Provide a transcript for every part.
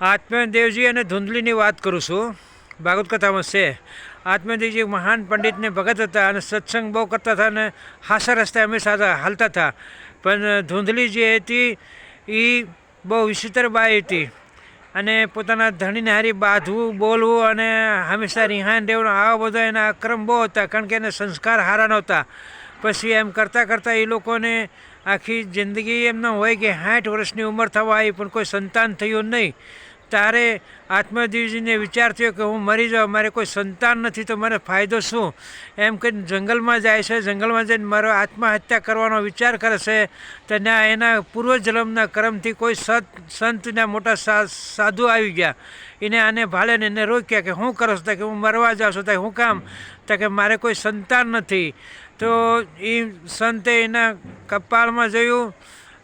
આત્મદેવજી અને ધૂંધલીની વાત કરું છું. ભાગવત કથામાં છે. આત્મદેવજી મહાન પંડિતને ભગત હતા અને સત્સંગ બહુ કરતા હતા અને હાસા રસ્તે હંમેશા હાલતા હતા. પણ ધૂંધલી જે હતી એ બહુ વિચિત્ર બાઈ હતી અને પોતાના ધણીને હારી બાંધવું બોલવું અને હંમેશા રિહાન દેવાનું આવા બધા એના અક્રમ બહુ હતા, કારણ કે એને સંસ્કાર સારા નહોતા. પછી એમ કરતાં કરતાં એ લોકોને આખી જિંદગી એમનો હોય કે 60 વર્ષની ઉંમર થવા આવી પણ કોઈ સંતાન થયું નહીં. ત્યારે આત્મદેવજીને વિચાર થયો કે હું મરી જાઉં, મારે કોઈ સંતાન નથી તો મને ફાયદો શું. એમ કહીને જંગલમાં જાય છે. જંગલમાં જઈને મારો આત્મહત્યા કરવાનો વિચાર કરે છે. તો ત્યાં એના પૂર્વજન્મના કર્મથી કોઈ સંતના મોટા સાધુ આવી ગયા. એને આને ભાળે ને એને રોક્યા કે હું કરો છો? કે હું મરવા જાઉં છું. તો હું કામ? તો કે મારે કોઈ સંતાન નથી. તો એ સંતે એના કપાળમાં જોયું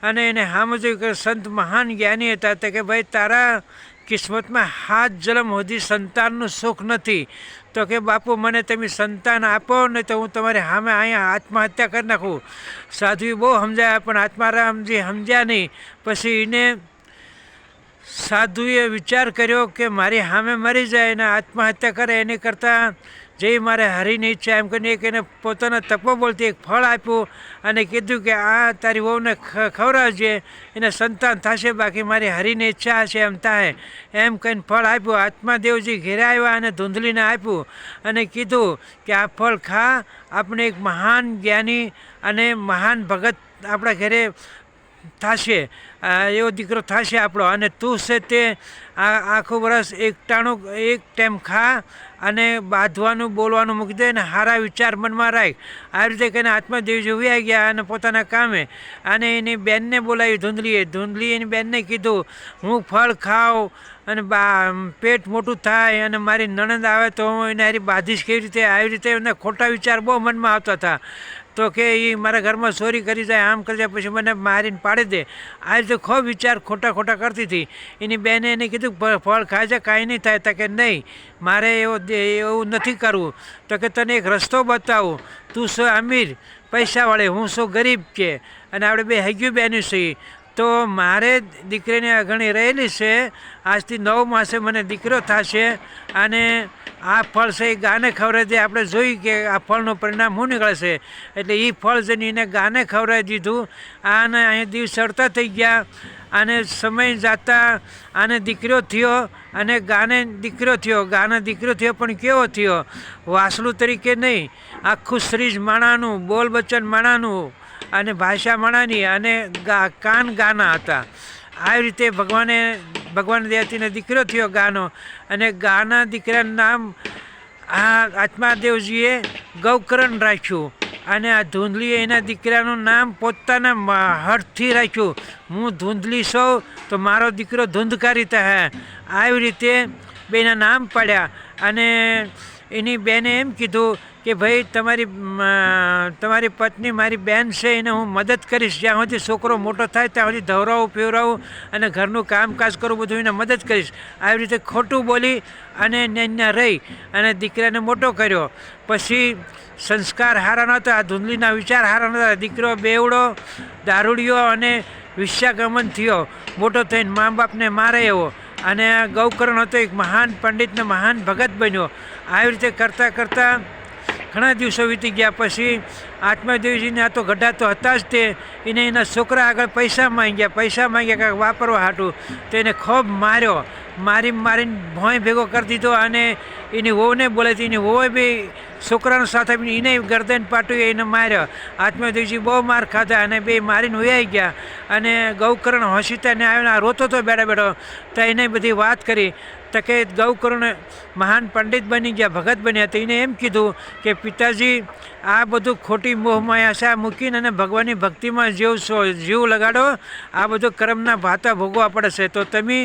અને એને સામે જોયું કે સંત મહાન જ્ઞાની હતા. તો કે ભાઈ તારા કિસ્મતમાં 7 જન્મ સુધી સંતાનનું સુખ નથી. તો કે બાપુ મને તમે સંતાન આપો નહીં તો હું તમારી સામે અહીંયા આત્મહત્યા કરી નાખું. સાધુએ બહુ સમજાયા પણ આત્મારામજી સમજ્યા નહીં. પછી એને સાધુએ વિચાર કર્યો કે મારી સામે મરી જાય અને આત્મહત્યા કરે એની કરતાં જે મારે હરીની ઈચ્છા એમ કરીને એક એને પોતાના તપોબળથી એક ફળ આપ્યું અને કીધું કે આ તારી વહુને ખવડાવજે, એને સંતાન થશે, બાકી મારી હરીની ઈચ્છા હશે એમ થાય. એમ કહીને ફળ આપ્યું. આત્માદેવજી ઘેરે આવ્યા અને ધૂંધલીને આપ્યું અને કીધું કે આ ફળ ખા, આપણે એક મહાન જ્ઞાની અને મહાન ભગત આપણા ઘરે થશે, એવો દીકરો થશે આપણો. અને તું છે તે આખું વર્ષ એક ટાઈમ ખા અને બાંધવાનું બોલવાનું મૂકી દે અને સારા વિચાર મનમાં રાખ. આ રીતે કહીને આત્મદેવજી વ્યા ગયા અને પોતાના કામે. અને એની બેનને બોલાવી ધૂંધલી એની બેનને કીધું હું ફળ ખાઉં અને પેટ મોટું થાય અને મારી નણંદ આવે તો હું એને હારી બાંધીશ કેવી રીતે? આવી રીતે એના ખોટા વિચાર બહુ મનમાં આવતા હતા. તો કે એ મારા ઘરમાં ચોરી કરી જાય, આમ કરી જાય, પછી મને મારીને પાડી દે. આ રીતે ખૂબ વિચાર ખોટા કરતી હતી. એની બેને એને કીધું ફળ ખાય છે, કાંઈ નહીં થાય. તો કે નહીં, મારે એવું નથી કરવું. તો કે તને એક રસ્તો બતાવું. તું છો અમીર પૈસાવાળી, હું છું ગરીબ છે અને આપણે બે હગ્યું બેનું છીએ. તો મારે દીકરીને અગણી રહેલી છે. આજથી 9 માસે મને દીકરો થશે અને આ ફળ છે એ ગાને ખવડાવી દે. આપણે જોઈ કે આ ફળનું પરિણામ શું નીકળે છે. એટલે એ ફળ જઈને એને ગાને ખવડાવી દીધું. આને અહીંયા દિવસ ચડતા થઈ ગયા અને સમય જતા આને દીકરો થયો અને ગાને દીકરો થયો. ગાને દીકરો થયો પણ કેવો થયો? વાસલું તરીકે નહીં, આખું શરીર માણાનું, બોલ બચ્ચન માણાનું અને ભાષા માણાની અને કાન ગાના હતા. આવી રીતે ભગવાન દયાથીને દીકરો થયો ગાનો. અને ગાના દીકરાનું નામ આ આત્માદેવજીએ ગૌકરણ રાખ્યું અને આ ધૂંધલીએ એના દીકરાનું નામ પોતાના હઠથી રાખ્યું. હું ધૂંધલી છું તો મારો દીકરો ધૂંધકારી થાય. આવી રીતે બેના નામ પાડ્યા. અને એની બેને એમ કીધું કે ભાઈ તમારી પત્ની મારી બેન છે, એને હું મદદ કરીશ. જ્યાં સુધી છોકરો મોટો થાય ત્યાં સુધી ધવરાવું પીવરાવું અને ઘરનું કામકાજ કરું, બધું એને મદદ કરીશ. આવી રીતે ખોટું બોલી અને ન્યા રહી અને દીકરાને મોટો કર્યો. પછી સંસ્કાર સારા નહોતા, આ ધૂંધલીના વિચાર સારા નહોતા. દીકરો બેવડો, દારૂડિયો અને વિશ્યાગમન થયો. મોટો થઈને મા બાપને મારે એવો. અને ગૌકરણ હતો, એક મહાન પંડિતને મહાન ભગત બન્યો. આવી રીતે કરતાં ઘણા દિવસો વીતી ગયા. પછી આત્માદેવજીને આ તો ગઢા તો હતા જ તે. એને એના છોકરા આગળ પૈસા માંગ્યા કાંઈક વાપરવા હાટું. તો એને ખૂબ મારીને ભોંય ભેગો કરી દીધો. અને એની વહુને બોલાવી. એની વહુએ બી છોકરાનો સાથે એને ગરદન પાટું એને માર્યો. આત્માદેવજી બહુ માર ખાધા અને બે મારીને વહી ગયા. અને ગૌકર્ણ હોશિતાને આવ્યો, રોતો તો બેઠો. તો એને બધી વાત કરી. તો કે ગૌકર્ણ મહાન પંડિત બની ગયા, ભગત બન્યા. તો એને એમ કીધું કે પિતાજી આ બધું ખોટી મોહમાયા છે, આ મૂકીને અને ભગવાનની ભક્તિમાં જીવ લગાડો. આ બધું કર્મના ભાતા ભોગવા પડે છે, તો તમે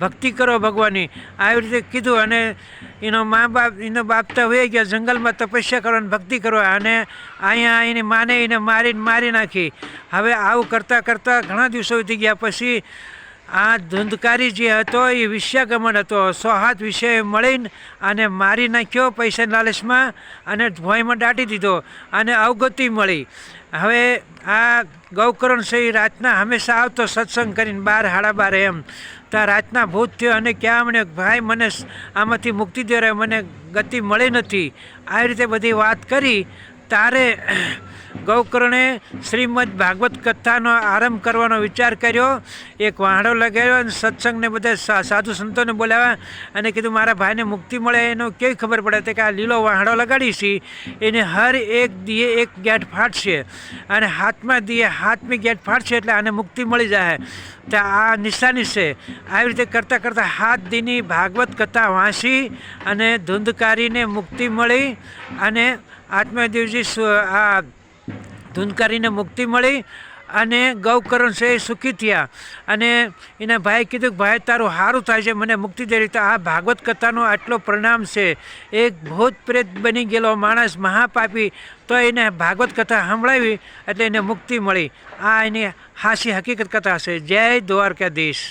ભક્તિ કરો ભગવાનની. આવી રીતે કીધું. અને એનો બાપ તો વહી ગયા જંગલમાં તપસ્યા કરો અને ભક્તિ કરો. અને અહીંયા એની માને એને મારી નાખી. હવે આવું કરતાં ઘણા દિવસો વીતી ગયા. પછી આ ધુંધકારી જે હતો એ વિષયગમન હતો. 100 હાથ વિષય મળીને અને મારી નાખ્યો પૈસા લાલચમાં અને ભોંયમાં દાટી દીધો અને અવગતિ મળી. હવે આ ગૌકરણ છે એ રાતના હંમેશા આવતો સત્સંગ કરીને 12 સાડા 12 એમ. તો આ રાતના ભૂત થયો અને ક્યાં મને ભાઈ મને આમાંથી મુક્તિ દે રહે, મને ગતિ મળી નથી, આવી રીતે બધી વાત કરી. તારે ગૌકર્ણે શ્રીમદ ભાગવત કથાનો આરંભ કરવાનો વિચાર કર્યો. એક વાહડો લગાવ્યો અને સત્સંગને બધા સાધુ સંતોને બોલાવ્યા અને કીધું મારા ભાઈને મુક્તિ મળે એનો કેવી ખબર પડે? તો કે આ લીલો વાહડો લગાડીશી એને હર એક દીએ એક ગેટ ફાટશે અને હાથમાં દીએ હાથમી ગેટ ફાટશે એટલે આને મુક્તિ મળી જાય. તો આ નિશાની છે. આવી રીતે કરતાં કરતાં 7 દીની ભાગવત કથા વાંચી અને ધુંધકારીને મુક્તિ મળી અને આત્મદેવજી આ ધુંધકારીને મુક્તિ મળી અને ગૌકરણ છે એ સુખી થયા. અને એના ભાઈ કીધું કે ભાઈ તારું સારું થાય છે, મને મુક્તિ દે. તો આ ભાગવત કથાનો આટલો પરિણામ છે. એક ભૂત પ્રેત બની ગયેલો માણસ મહાપાપી તો એને ભાગવત કથા સંભળાવી એટલે એને મુક્તિ મળી. આ એની હાસી હકીકત કથા છે. જય દ્વારકાધીશ.